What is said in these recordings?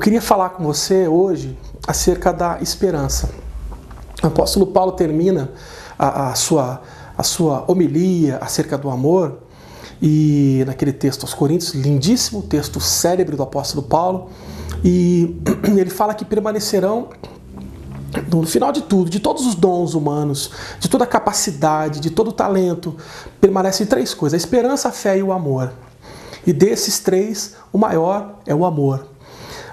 queria falar com você hoje acerca da esperança. O apóstolo Paulo termina a sua homilia acerca do amor, e naquele texto aos Coríntios, lindíssimo texto célebre do apóstolo Paulo, e ele fala que permanecerão no final de tudo, de todos os dons humanos, de toda a capacidade, de todo o talento, permanecem três coisas: a esperança, a fé e o amor. E desses três, o maior é o amor.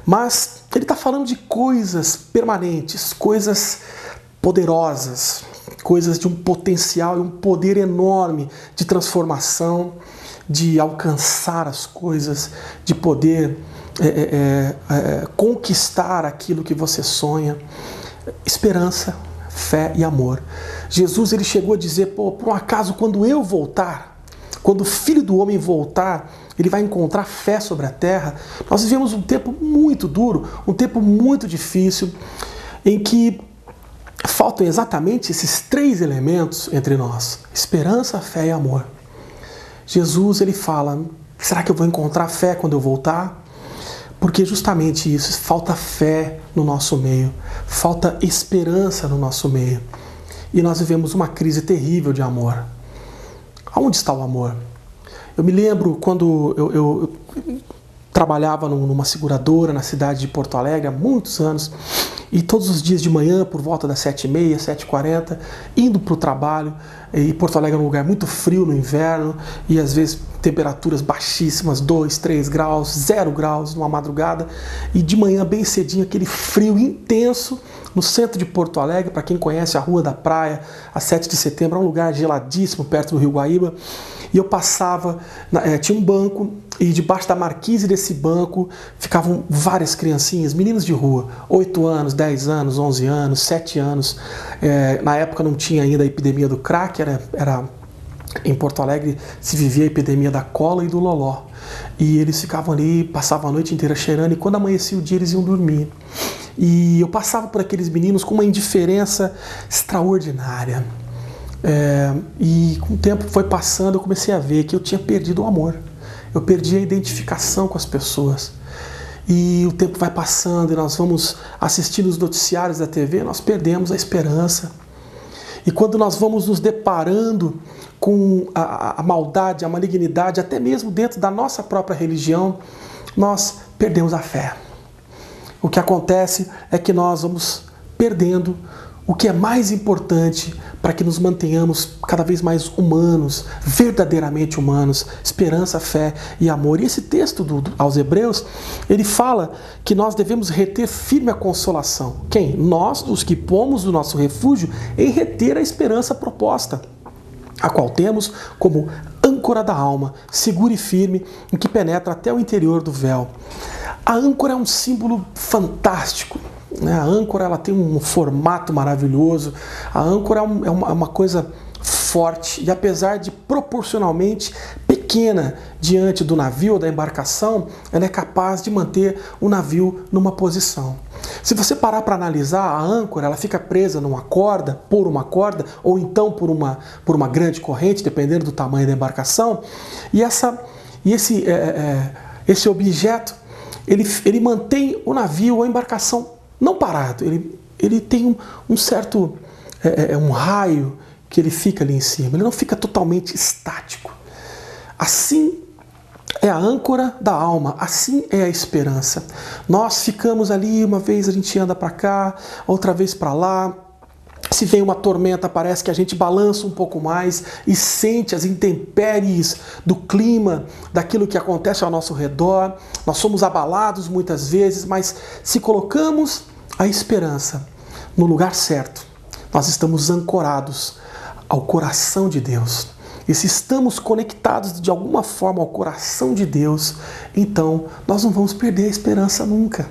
Mas ele está falando de coisas permanentes, coisas poderosas, coisas de um potencial e um poder enorme de transformação, de alcançar as coisas, de poder conquistar aquilo que você sonha. Esperança, fé e amor. Jesus ele chegou a dizer: por um acaso, quando eu voltar, quando o Filho do Homem voltar, ele vai encontrar fé sobre a terra. Nós vivemos um tempo muito duro, um tempo muito difícil, em que faltam exatamente esses três elementos entre nós: esperança, fé e amor. Jesus ele fala: será que eu vou encontrar fé quando eu voltar? Porque justamente isso, falta fé no nosso meio, falta esperança no nosso meio. E nós vivemos uma crise terrível de amor. Aonde está o amor? Eu me lembro quando eu trabalhava numa seguradora na cidade de Porto Alegre há muitos anos, e todos os dias de manhã, por volta das 7h30, 7h40, indo para o trabalho, e Porto Alegre é um lugar muito frio no inverno, e às vezes temperaturas baixíssimas, 2, 3 graus, 0 graus numa madrugada, e de manhã bem cedinho, aquele frio intenso no centro de Porto Alegre. Para quem conhece a Rua da Praia, a 7 de setembro, é um lugar geladíssimo perto do Rio Guaíba, e eu passava, tinha um banco, e debaixo da marquise desse banco ficavam várias criancinhas, meninos de rua, 8 anos, 10 anos, 11 anos, 7 anos. Na época não tinha ainda a epidemia do crack, era em Porto Alegre se vivia a epidemia da cola e do loló. E eles ficavam ali, passavam a noite inteira cheirando, e quando amanhecia o dia eles iam dormir. E eu passava por aqueles meninos com uma indiferença extraordinária. E com o tempo foi passando, eu comecei a ver que eu tinha perdido o amor. Eu perdi a identificação com as pessoas. E o tempo vai passando e nós vamos assistindo os noticiários da TV, nós perdemos a esperança. E quando nós vamos nos deparando com a maldade, a malignidade, até mesmo dentro da nossa própria religião, nós perdemos a fé. O que acontece é que nós vamos perdendo o que é mais importante para que nos mantenhamos cada vez mais humanos, verdadeiramente humanos: esperança, fé e amor. E esse texto aos Hebreus, ele fala que nós devemos reter firme a consolação. Quem? Nós, os que pomos o nosso refúgio em reter a esperança proposta, a qual temos como âncora da alma, segura e firme, em que penetra até o interior do véu. A âncora é um símbolo fantástico. A âncora ela tem um formato maravilhoso. A âncora é uma coisa forte, e apesar de proporcionalmente pequena diante do navio ou da embarcação, ela é capaz de manter o navio numa posição. Se você parar para analisar, a âncora ela fica presa numa corda, por uma corda, ou então por uma grande corrente, dependendo do tamanho da embarcação. E esse objeto ele mantém o navio ou a embarcação não parado. Ele tem um certo um raio que ele fica ali em cima. Ele não fica totalmente estático. Assim é a âncora da alma, assim é a esperança. Nós ficamos ali, uma vez a gente anda para cá, outra vez para lá. Se vem uma tormenta, parece que a gente balança um pouco mais e sente as intempéries do clima, daquilo que acontece ao nosso redor. Nós somos abalados muitas vezes, mas se colocamos a esperança no lugar certo, nós estamos ancorados ao coração de Deus. E se estamos conectados de alguma forma ao coração de Deus, então nós não vamos perder a esperança nunca.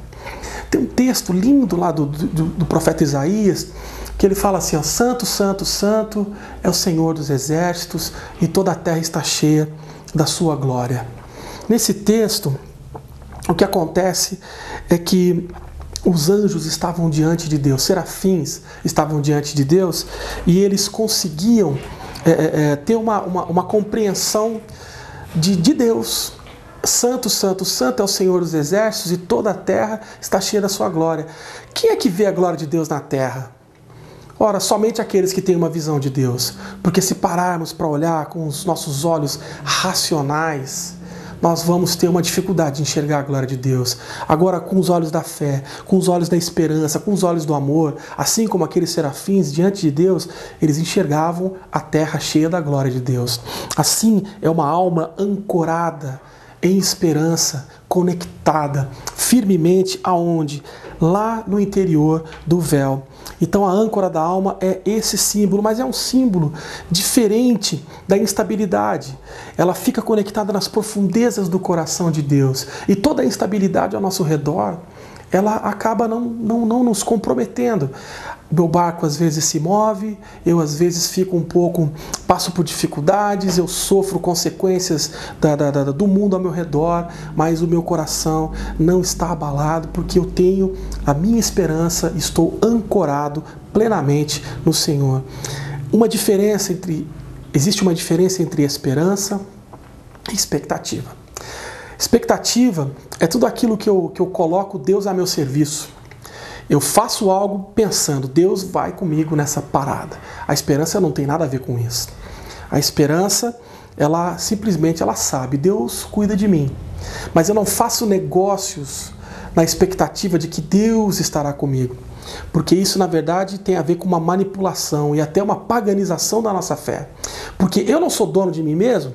Tem um texto lindo lá do profeta Isaías, que ele fala assim: ó, santo, santo, santo é o Senhor dos exércitos, e toda a terra está cheia da sua glória. Nesse texto, o que acontece é que os anjos estavam diante de Deus, serafins estavam diante de Deus, e eles conseguiam ter uma compreensão de Deus. Santo, santo, santo é o Senhor dos exércitos e toda a terra está cheia da sua glória. Quem é que vê a glória de Deus na terra? Ora, somente aqueles que têm uma visão de Deus. Porque se pararmos para olhar com os nossos olhos racionais, nós vamos ter uma dificuldade de enxergar a glória de Deus. Agora, com os olhos da fé, com os olhos da esperança, com os olhos do amor, assim como aqueles serafins diante de Deus, eles enxergavam a terra cheia da glória de Deus. Assim é uma alma ancorada em esperança, conectada firmemente aonde? Lá no interior do véu. Então a âncora da alma é esse símbolo, mas é um símbolo diferente da instabilidade. Ela fica conectada nas profundezas do coração de Deus. E toda a instabilidade ao nosso redor, ela acaba não nos comprometendo. Meu barco às vezes se move, eu às vezes fico passo por dificuldades, eu sofro consequências do mundo ao meu redor, mas o meu coração não está abalado porque eu tenho a minha esperança, estou ancorado plenamente no Senhor. Existe uma diferença entre esperança e expectativa. Expectativa é tudo aquilo que eu coloco Deus a meu serviço. Eu faço algo pensando, Deus vai comigo nessa parada. A esperança não tem nada a ver com isso. A esperança, ela simplesmente sabe, Deus cuida de mim. Mas eu não faço negócios na expectativa de que Deus estará comigo. Porque isso, na verdade, tem a ver com uma manipulação e até uma paganização da nossa fé. Porque eu não sou dono de mim mesmo.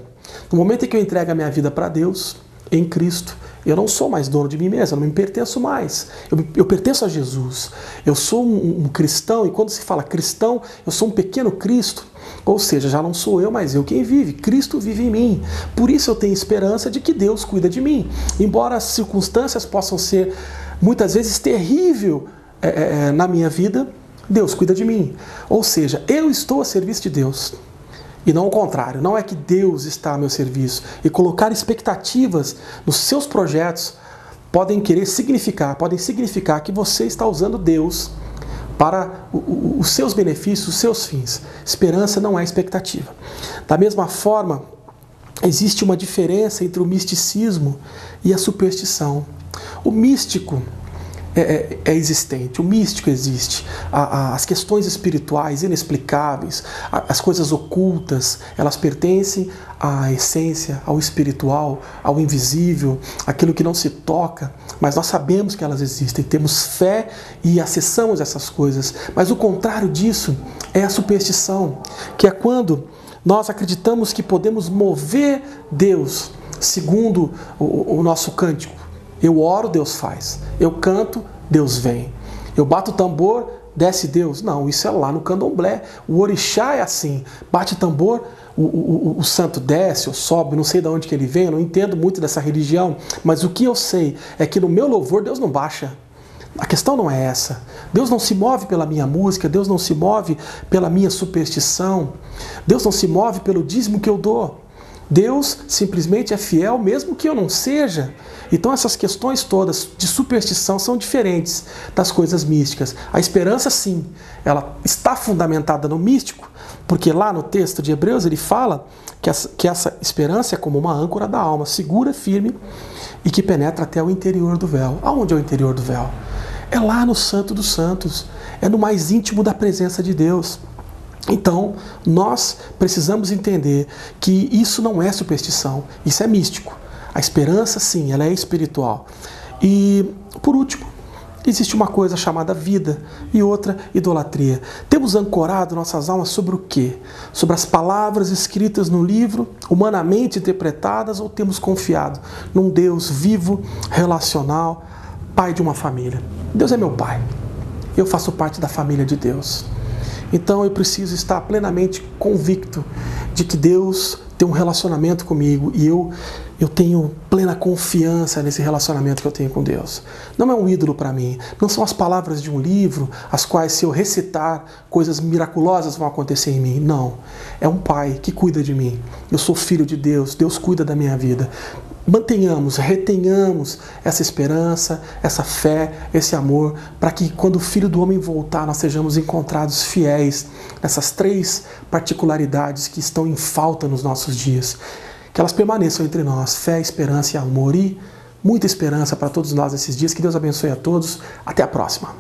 No momento em que eu entrego a minha vida para Deus, em Cristo, eu não sou mais dono de mim mesmo, eu não me pertenço mais. Eu pertenço a Jesus. Eu sou um cristão, e quando se fala cristão, eu sou um pequeno Cristo. Ou seja, já não sou eu, mas eu quem vive. Cristo vive em mim. Por isso eu tenho esperança de que Deus cuida de mim. Embora as circunstâncias possam ser, muitas vezes, terríveis na minha vida, Deus cuida de mim. Ou seja, eu estou a serviço de Deus. E não o contrário, não é que Deus está a meu serviço. E colocar expectativas nos seus projetos podem significar que você está usando Deus para os seus benefícios, os seus fins. Esperança não é expectativa. Da mesma forma, existe uma diferença entre o misticismo e a superstição. O místico é existente, o místico existe. As questões espirituais inexplicáveis, as coisas ocultas, elas pertencem à essência, ao espiritual, ao invisível, aquilo que não se toca, mas nós sabemos que elas existem, temos fé e acessamos essas coisas. Mas o contrário disso é a superstição, que é quando nós acreditamos que podemos mover Deus segundo o nosso cântico. Eu oro, Deus faz. Eu canto, Deus vem. Eu bato o tambor, desce Deus. Não, isso é lá no candomblé. O orixá é assim. Bate tambor, o santo desce ou sobe. Não sei de onde que ele vem, eu não entendo muito dessa religião. Mas o que eu sei é que no meu louvor Deus não baixa. A questão não é essa. Deus não se move pela minha música, Deus não se move pela minha superstição. Deus não se move pelo dízimo que eu dou. Deus simplesmente é fiel mesmo que eu não seja. Então essas questões todas de superstição são diferentes das coisas místicas. A esperança sim, ela está fundamentada no místico, porque lá no texto de Hebreus ele fala que essa esperança é como uma âncora da alma, segura, firme e que penetra até o interior do véu. Aonde é o interior do véu? É lá no Santo dos Santos, é no mais íntimo da presença de Deus. Então, nós precisamos entender que isso não é superstição, isso é místico. A esperança, sim, ela é espiritual. E, por último, existe uma coisa chamada vida e outra idolatria. Temos ancorado nossas almas sobre o quê? Sobre as palavras escritas no livro, humanamente interpretadas, ou temos confiado num Deus vivo, relacional, pai de uma família? Deus é meu pai. Eu faço parte da família de Deus. Então eu preciso estar plenamente convicto de que Deus tem um relacionamento comigo e eu tenho plena confiança nesse relacionamento que eu tenho com Deus. Não é um ídolo para mim, não são as palavras de um livro, as quais se eu recitar, coisas miraculosas vão acontecer em mim. Não, é um pai que cuida de mim. Eu sou filho de Deus, Deus cuida da minha vida. Mantenhamos, retenhamos essa esperança, essa fé, esse amor, para que quando o Filho do Homem voltar, nós sejamos encontrados fiéis nessas três particularidades que estão em falta nos nossos dias. que elas permaneçam entre nós, fé, esperança e amor, e muita esperança para todos nós nesses dias. Que Deus abençoe a todos. Até a próxima.